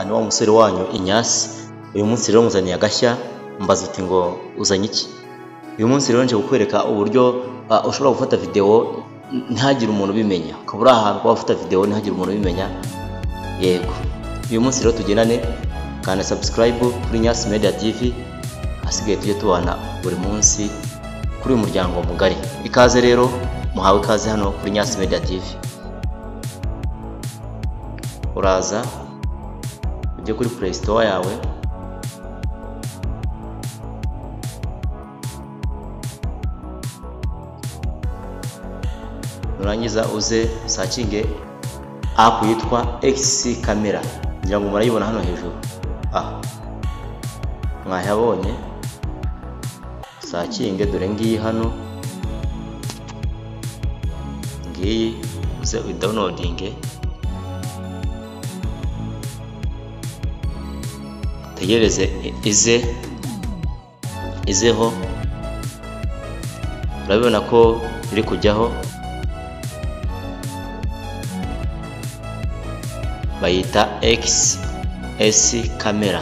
ni wa musore wanyu Inyasi. Uyu munsi rero muzaniye agashya, mbaza uti ngo uzanye iki? Uyu munsi rero nje kukwereka uburyo ushobora gufata video ntihagire umuntu ubimenya. Ukaba ahantu wafata video ntihagire umuntu ubimenya. Yego. Uyu munsi rero tugendane, kandi subscribe kuri Inyasi Media TV. Hasigaye tujye tubana buri munsi kuri uyu muryango mugari. Ikaze rero, muhawe ikaze hano kuri Inyasi Media TV. Uraza ujye kuri Play Store yawe, nurangiza uze searching app yitwa XC Camera. Ngira ngo murayibona hano hejuru. Mwahabonye. Searching dore ngiyi hano. Ngiyi uze downloading. Tegereze izeho. Urabibona ko iri kujyaho. Bayita XS Camera.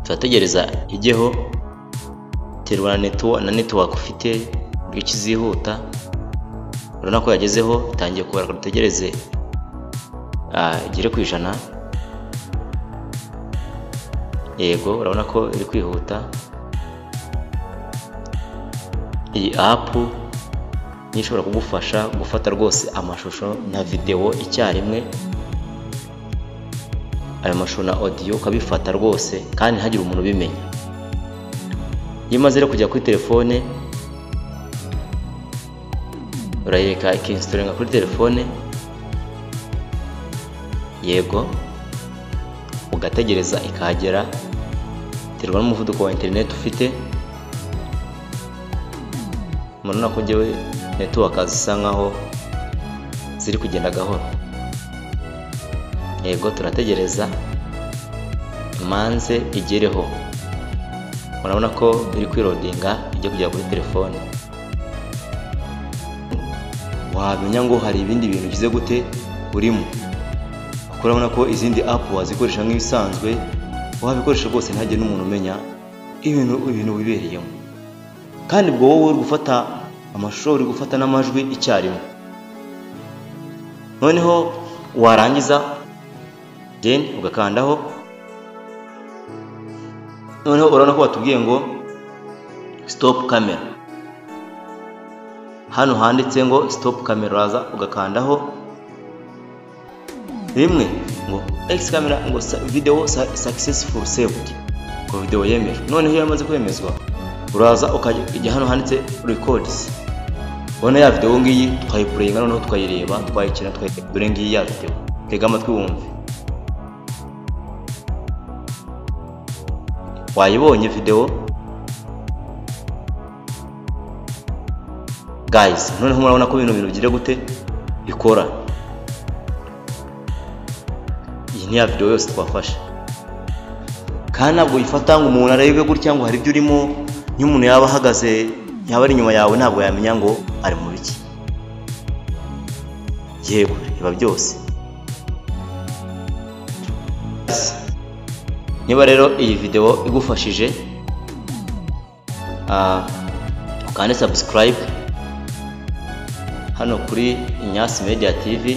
Turategereza ijyeho. Terwa na network ufite ikizihuta. Urabona ko yagezeho, itangiye kubara. Dutegereze igere ku 100. Yego, urabona ko iri kwihuta. Iyi app nishobora kugufasha gufata rwose amashusho na video icyarimwe. Ayo mashusho na audio ukabifata rwose kandi ntihagire umuntu ubimenya. Iyo umaze rero kujya kuri telefone, urayireka ikinstalinga kuri telefone. Yego, ugategereza ikahagera. Terwa n'umuvuduko wa internet ufite. Murabona ko njyewe network zisa nkaho ziri kugenda gahoro. Yego, turategereza manze igereho. Murabona ko iri kwirodinga ijye kujya kuri telefone. Wamenya ngo hari ibindi bintu bigize gute urimo. Urabona ko izindi app wazikoresha nk'ibisanzwe, wabikoresha rwose ntihagire n'umuntu umenya ibintu wibereyemo. Kandi ubwo wowe uri gufata amashusho, uri gufata n'amajwi icyarimwe. Noneho warangiza then ugakandaho. Noneho urabona ko batubwiye ngo stop camera. Hano handitse ngo stop camera, uraza ugakandaho rimwe ngo X camera ngo video successful saved. Ko video yemejwe. Noneho iyo yamaze kwemezwa, uraza ukajya hano handitse records. Ubona ya video ngiyi twayiplayinga, noneho twayireba, twayikina, dore ngiyi ya video. Tega amatwi wumve. Wayibonye video guys? Noneho murabona ko bintu bigira gute bikora. Iyi ni ya video yose twafashe. Kandi ntabwo yifata ngo umuntu arebe gutya ngo hari ibyo urimo. Iyo umuntu yaba ahagaze, yaba ari inyuma yawe, ntabwo yamenya ngo ari mu biki. Yego, iba byose. Niba rero iyi video igufashije, ukande subscribe hano kuri Inyasi Media TV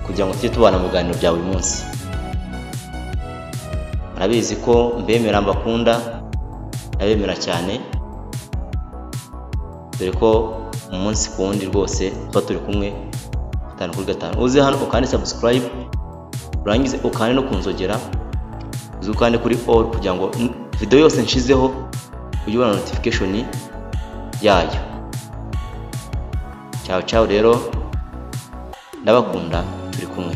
kugira ngo tujye tubana mu biganiro bya buri munsi. Murabizi ko mbemera, mbakunda, nabemera cyane, dore ko umunsi ku wundi rwose tuba turi kumwe 5 kuri 5. Uze hano ukande subscribe, urangize ukande no kunzogera, uze ukande kuri all kugira ngo video yose nshizeho ujye ubona notification yayo. Ciao rero, ndabakunda, turi kumwe.